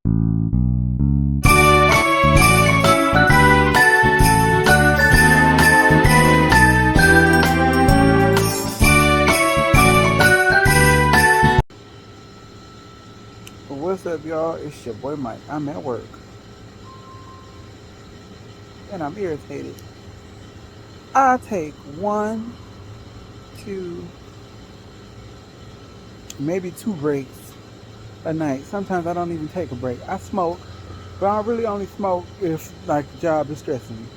What's up, y'all? It's your boy Mike. I'm at work and I'm irritated. I take 1, 2, maybe 2 breaks a night. Sometimes I don't even take a break. I smoke, but I really only smoke if like the job is stressing me.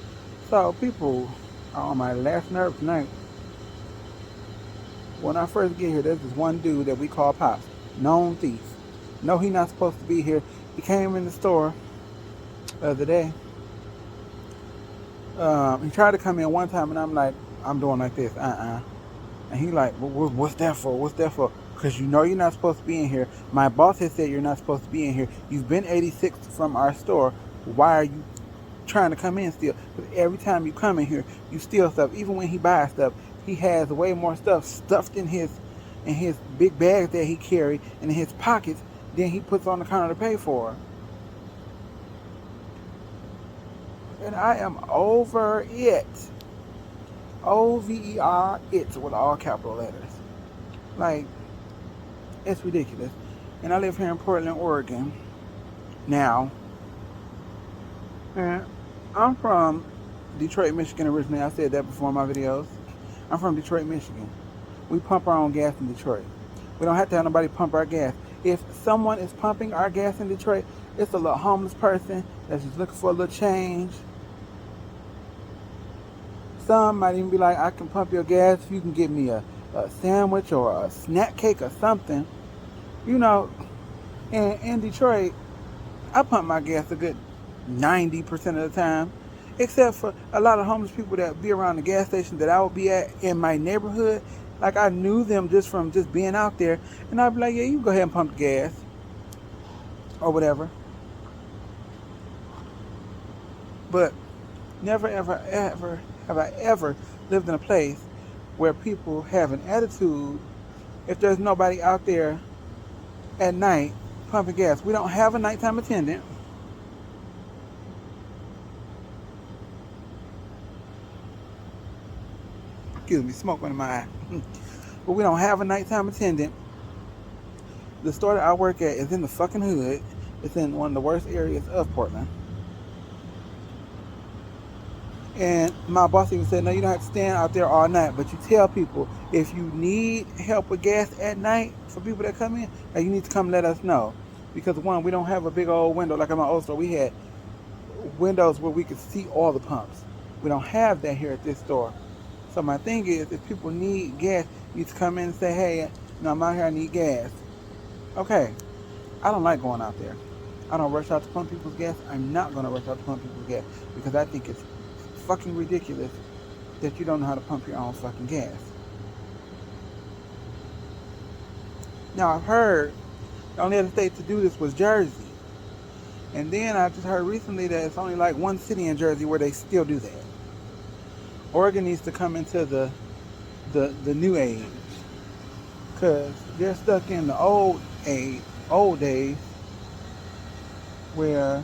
So people are on my last nerve tonight. When I first get here, there's this one dude that we call Pops, known thief. No, he not supposed to be here. He came in the store the other day. He tried to come in one time, and I'm like, I'm doing like this, And he like, what's that for? What's that for? Because you know you're not supposed to be in here. My boss has said you're not supposed to be in here. You've been 86 from our store. Why are you trying to come in still? Because every time you come in here, you steal stuff. Even when he buys stuff, he has way more stuff stuffed in his big bags that he carry and in his pockets than he puts on the counter to pay for. And I am over it. OVER, it's with all capital letters. Like, it's ridiculous. And I live here in Portland, Oregon now. And I'm from Detroit, Michigan originally. I said that before in my videos. I'm from Detroit, Michigan. We pump our own gas in Detroit. We don't have to have nobody pump our gas. If someone is pumping our gas in Detroit, it's a little homeless person that's just looking for a little change. Some might even be like, I can pump your gas if you can get me a sandwich or a snack cake or something. You know, in Detroit, I pump my gas a good 90% of the time. Except for a lot of homeless people that be around the gas station that I would be at in my neighborhood. Like, I knew them just from just being out there. And I'd be like, yeah, you can go ahead and pump the gas. Or whatever. But never, ever, ever have I ever lived in a place where people have an attitude if there's nobody out there at night pumping gas. We don't have a nighttime attendant. Excuse me, smoke under my eye. But we don't have a nighttime attendant. The store that I work at is in the fucking hood. It's in one of the worst areas of Portland. And my boss even said, no, you don't have to stand out there all night, but you tell people if you need help with gas at night for people that come in, you need to come let us know. Because one, we don't have a big old window like at my old store. We had windows where we could see all the pumps. We don't have that here at this store. So my thing is, if people need gas, you need to come in and say, hey, I'm out here, I need gas. Okay, I don't like going out there. I don't rush out to pump people's gas. I'm not going to rush out to pump people's gas because I think it's fucking ridiculous that you don't know how to pump your own fucking gas. Now, I've heard the only other state to do this was Jersey. And then I just heard recently that it's only like one city in Jersey where they still do that. Oregon needs to come into the new age. Because they're stuck in the old days where,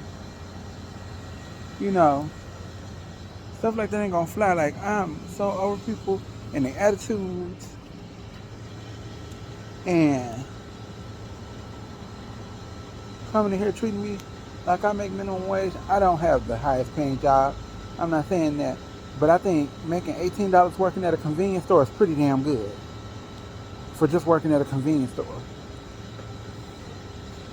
stuff like that ain't gonna fly. Like, I'm so over people and their attitudes and coming in here treating me like I make minimum wage. I don't have the highest paying job. I'm not saying that. But I think making $18 working at a convenience store is pretty damn good for just working at a convenience store.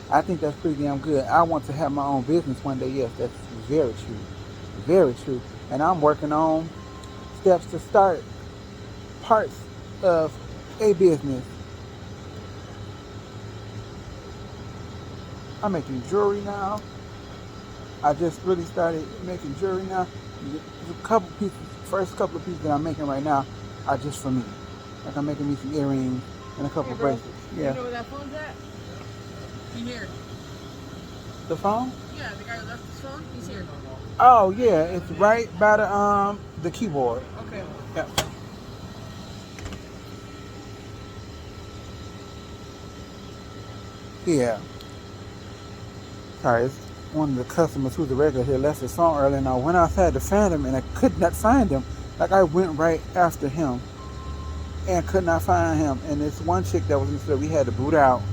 I think that's pretty damn good. I want to have my own business one day. Yes, that's very true. Very true. And I'm working on steps to start parts of a business. I'm making jewelry now. I just really started making jewelry now. First couple of pieces that I'm making right now are just for me. Like, I'm making me some earrings and a couple bracelets. Yeah. You know where that phone's at? In here. The phone? Yeah, the guy who left his phone, he's here. Oh yeah, it's right by the keyboard. Okay. Yeah. Yeah. Sorry, it's one of the customers who's a regular here left his phone early, and I went outside to find him, and I could not find him. Like, I went right after him and could not find him. And this one chick that was in the store, we had to boot out.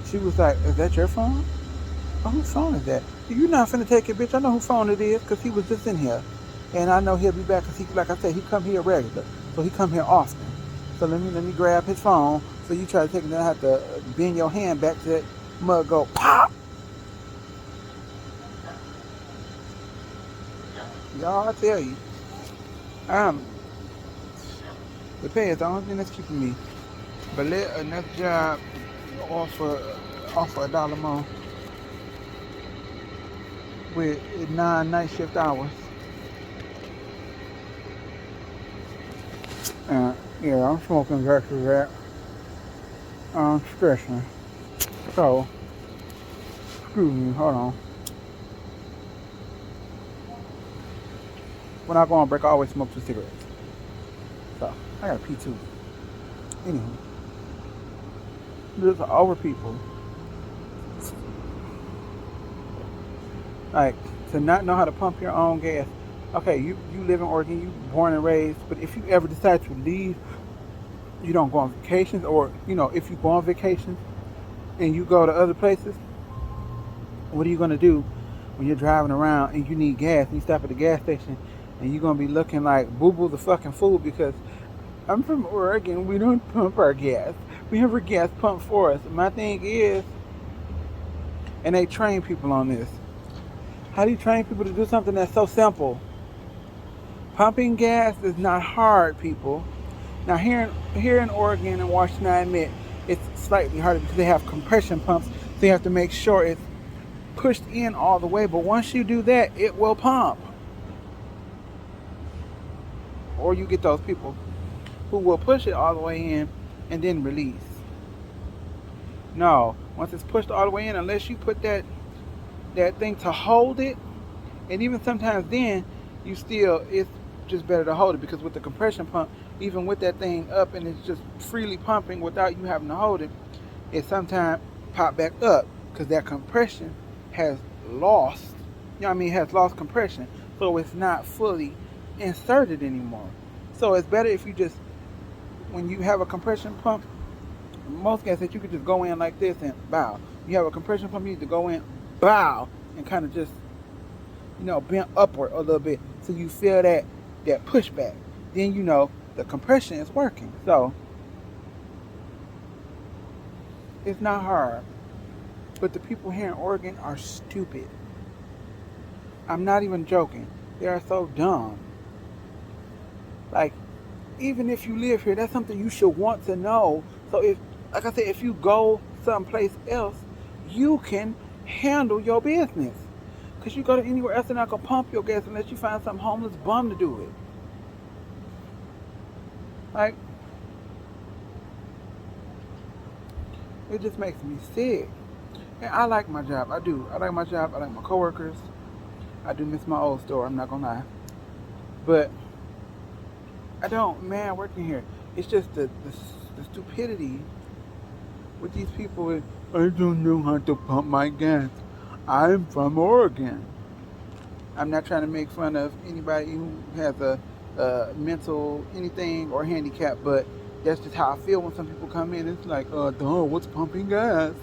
She was like, "Is that your phone? Oh, whose phone is that? You not finna take it, bitch. I know whose phone it is, because he was just in here. And I know he'll be back, because he, like I said, he come here regular. So he come here often. So let me grab his phone. So you try to take it, then I have to bend your hand back to that mug, go pop. Y'all, I tell you. The pay is the only thing that's keeping me. But let another job offer $1 more with 9 night shift hours. Yeah, I'm smoking versus that. I'm stressing. So, excuse me, hold on. When I go on break, I always smoke 2 cigarettes. So, I gotta pee too. Anywho, there's over people. Like, to not know how to pump your own gas. Okay, you live in Oregon, you born and raised, but if you ever decide to leave, you don't go on vacations, or, if you go on vacations and you go to other places, what are you gonna do when you're driving around and you need gas and you stop at the gas station and you're gonna be looking like boo-boo the fucking fool because I'm from Oregon, we don't pump our gas. We have our gas pumped for us. My thing is, and they train people on this, how do you train people to do something that's so simple? Pumping gas is not hard, people. Now here in Oregon and Washington, I admit, it's slightly harder because they have compression pumps, so you have to make sure it's pushed in all the way, but once you do that, it will pump. Or you get those people who will push it all the way in and then release. No, once it's pushed all the way in, unless you put that thing to hold it, and even sometimes then, it's just better to hold it, because with the compression pump, even with that thing up and it's just freely pumping without you having to hold it, it sometimes pop back up because that compression has lost, has lost compression, so it's not fully inserted anymore. So it's better if you just, when you have a compression pump, most gas that you could just go in like this and bow. You have a compression pump, you need to go in, bow, and kind of just, bend upward a little bit so you feel that pushback. Then the compression is working. So it's not hard. But the people here in Oregon are stupid. I'm not even joking. They are so dumb. Like, even if you live here, that's something you should want to know. So like I said, if you go someplace else, you can handle your business. Because you go to anywhere else and I can pump your gas unless you find some homeless bum to do it. Like, it just makes me sick. And I like my job. I do. I like my job. I like my coworkers. I do miss my old store. I'm not gonna lie. But I don't, man, working here. It's just the stupidity with these people. I don't know how to pump my gas. I'm from Oregon. I'm not trying to make fun of anybody who has a mental anything or handicap, but that's just how I feel when some people come in. It's like, what's pumping gas?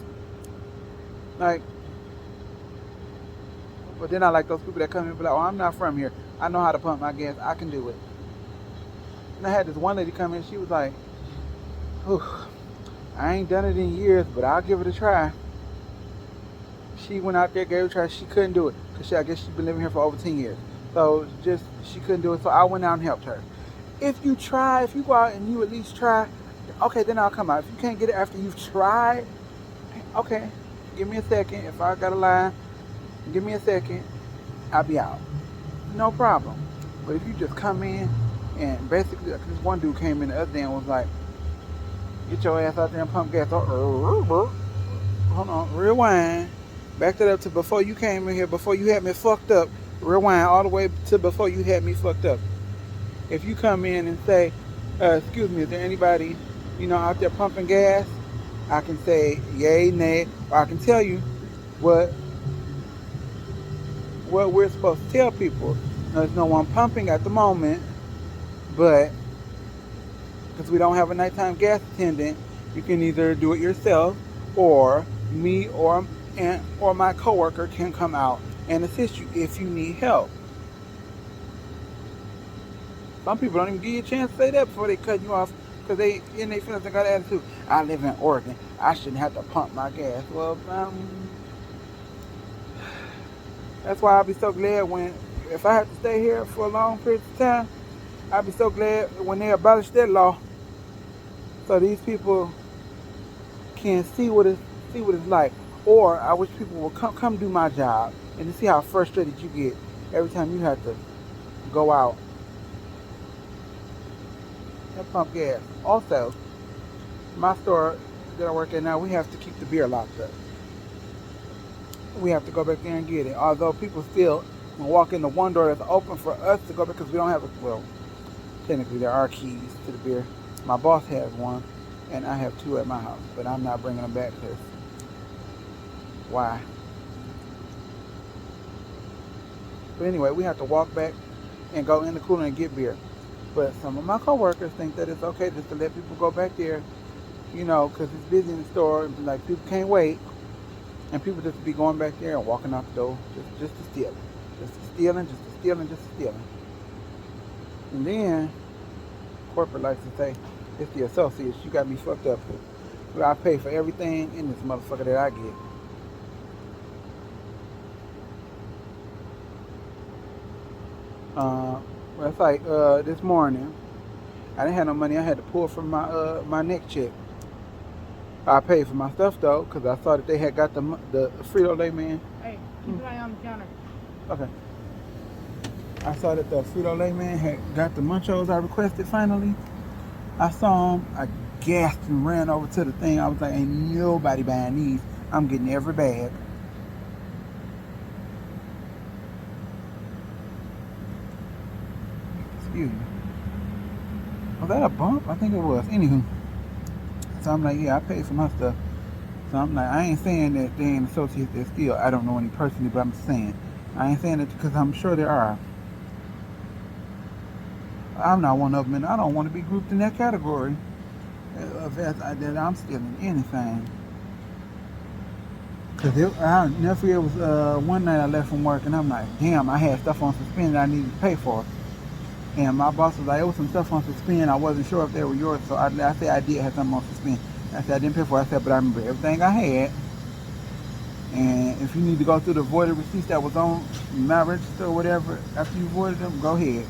Like, but then I like those people that come in and be like, I'm not from here. I know how to pump my gas. I can do it. And I had this one lady come in. She was like, I ain't done it in years, but I'll give it a try. She went out there, gave it a try. She couldn't do it because I guess she's been living here for over 10 years. So she couldn't do it. So I went out and helped her. If you go out and you at least try, okay, then I'll come out. If you can't get it after you've tried, okay, give me a second. If I got a line, give me a second. I'll be out. No problem. But if you just come in and basically, this one dude came in the other day and was like, get your ass out there and pump gas. Hold on, rewind. Back that up to before you came in here, before you had me fucked up. Rewind all the way to before you had me fucked up. If you come in and say, excuse me, is there anybody, out there pumping gas? I can say yay, nay, or I can tell you what what we're supposed to tell people. There's no one pumping at the moment, but because we don't have a nighttime gas attendant, you can either do it yourself, or me or my coworker can come out and assist you if you need help. Some people don't even give you a chance to say that before they cut you off because they feelings, they got an attitude. I live in Oregon. I shouldn't have to pump my gas. Well, that's why I'll be so glad if I have to stay here for a long period of time, I'll be so glad when they abolish that law, so these people can see what it's like. Or I wish people will come do my job and to see how frustrated you get every time you have to go out and pump gas. Also, my store that I work at now, we have to keep the beer locked up. We have to go back there and get it. Although people still walk in the one door that's open for us to go because we don't have technically there are keys to the beer. My boss has one, and I have two at my house, but I'm not bringing them back because why? But anyway, we have to walk back and go in the cooler and get beer. But some of my coworkers think that it's okay just to let people go back there, because it's busy in the store, and like people can't wait, and people just be going back there and walking out the door just to steal, just to stealing, just to stealing, just to stealing. And then corporate likes to say, it's the associates, you got me fucked up. But I pay for everything in this motherfucker that I get. It's like this morning, I didn't have no money. I had to pull from my neck check. I paid for my stuff though, because I saw that they had got the Frito-Lay man. Hey, keep an eye on the counter. Okay. I saw that the Frito-Lay man had got the Munchos I requested finally. I saw him. I gasped and ran over to the thing. I was like, ain't nobody buying these. I'm getting every bag. Excuse me. Was that a bump? I think it was. Anywho. So I'm like, yeah, I paid for my stuff. So I'm like, I ain't saying that they ain't associates that steal. I don't know any personally, but I'm saying. I ain't saying it because I'm sure there are. I'm not one of them, and I don't want to be grouped in that category that I'm stealing anything. Because I'll never forget, it was one night I left from work, and I'm like, damn, I had stuff on suspend that I needed to pay for. And my boss was like, it was some stuff on suspend. I wasn't sure if they were yours, so I said I did have something on suspend. I said I didn't pay for it. I said, but I remember everything I had. And if you need to go through the voided receipts that was on my register or whatever, after you voided them, go ahead.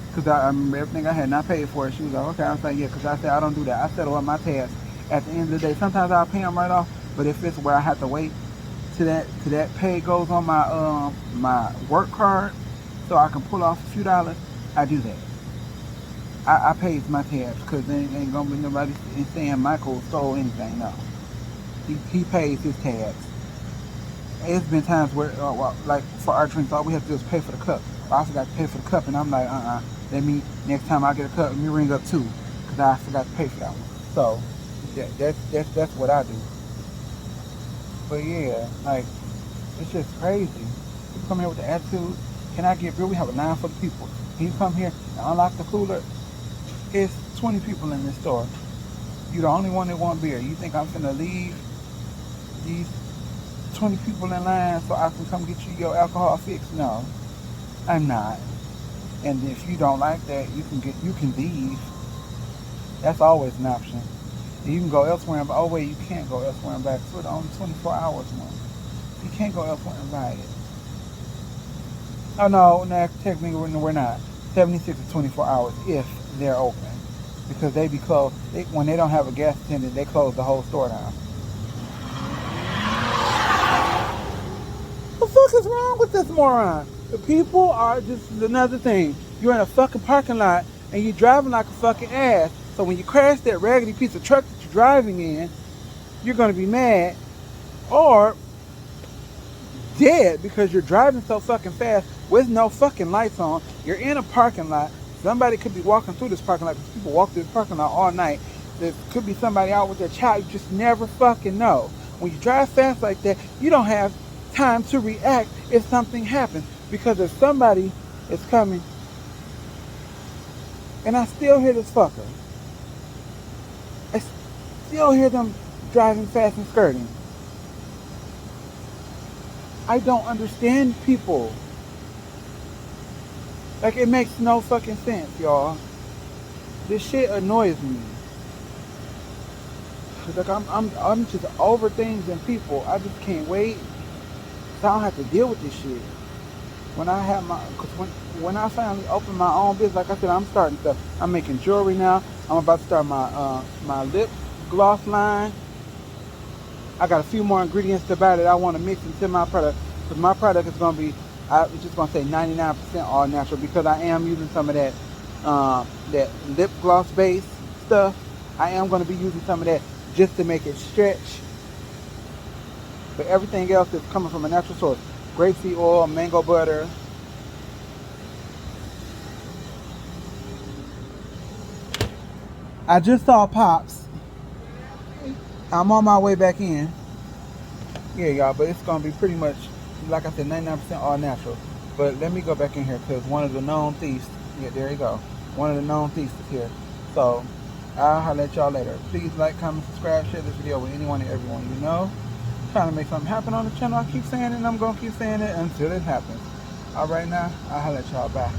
Because I remember everything I had and I paid for it. She was like, okay. I was like, yeah, because I said I don't do that. I settle up my tabs at the end of the day. Sometimes I'll pay them right off, but if it's where I have to wait till that pay goes on my my work card so I can pull off a few dollars, I do that. I pays my tabs because there ain't gonna be nobody saying Michael stole anything. No, he pays his tabs. It's been times where, like for our drinks, all we have to do is pay for the cup. I forgot to pay for the cup, and I'm like, Let me next time I get a cup, let me ring up two, because I forgot to pay for that one. So that's what I do. But yeah, like it's just crazy. People come here with the attitude. Can I get beer? We have a line full of people. Can you come here and unlock the cooler? It's 20 people in this store. You're the only one that want beer. You think I'm finna leave these 20 people in line so I can come get you your alcohol fix? No, I'm not. And if you don't like that, you can leave. That's always an option. You can go elsewhere and buy. Oh wait, you can't go elsewhere and buy it. So it's only 24 hours one. You can't go elsewhere and buy it. Oh no, technically we're not. 76 to 24 hours if they're open. Because they be closed. When they don't have a gas attendant, they close the whole store down. What the fuck is wrong with this moron? The people are just another thing. You're in a fucking parking lot and you're driving like a fucking ass. So when you crash that raggedy piece of truck that you're driving in, you're gonna be mad or dead because you're driving so fucking fast with no fucking lights on. You're in a parking lot. Somebody could be walking through this parking lot because people walk through the parking lot all night. There could be somebody out with their child. You just never fucking know. When you drive fast like that, you don't have time to react if something happens. Because if somebody is coming, and I still hear this fucker, I still hear them driving fast and skirting. I don't understand people. Like, it makes no fucking sense, y'all. This shit annoys me. Like, I'm just over things and people. I just can't wait so I don't have to deal with this shit. When I have my, cause when I finally open my own business, like I said, I'm starting stuff. I'm making jewelry now. I'm about to start my lip gloss line. I got a few more ingredients to buy that I want to mix into my product. Because my product is going to be, I was just going to say 99% all natural, because I am using some of that lip gloss base stuff. I am going to be using some of that just to make it stretch. But everything else is coming from a natural source. Grapeseed oil, mango butter. I just saw Pops. I'm on my way back in. Yeah, y'all, but it's going to be pretty much, like I said, 99% all natural. But let me go back in here because one of the known thieves, yeah, there you go. One of the known thieves is here. So, I'll holler at y'all later. Please like, comment, subscribe, share this video with anyone and everyone you know. Trying to make something happen on the channel. I keep saying it and I'm going to keep saying it until it happens. All right now, I'll holler at y'all. Bye.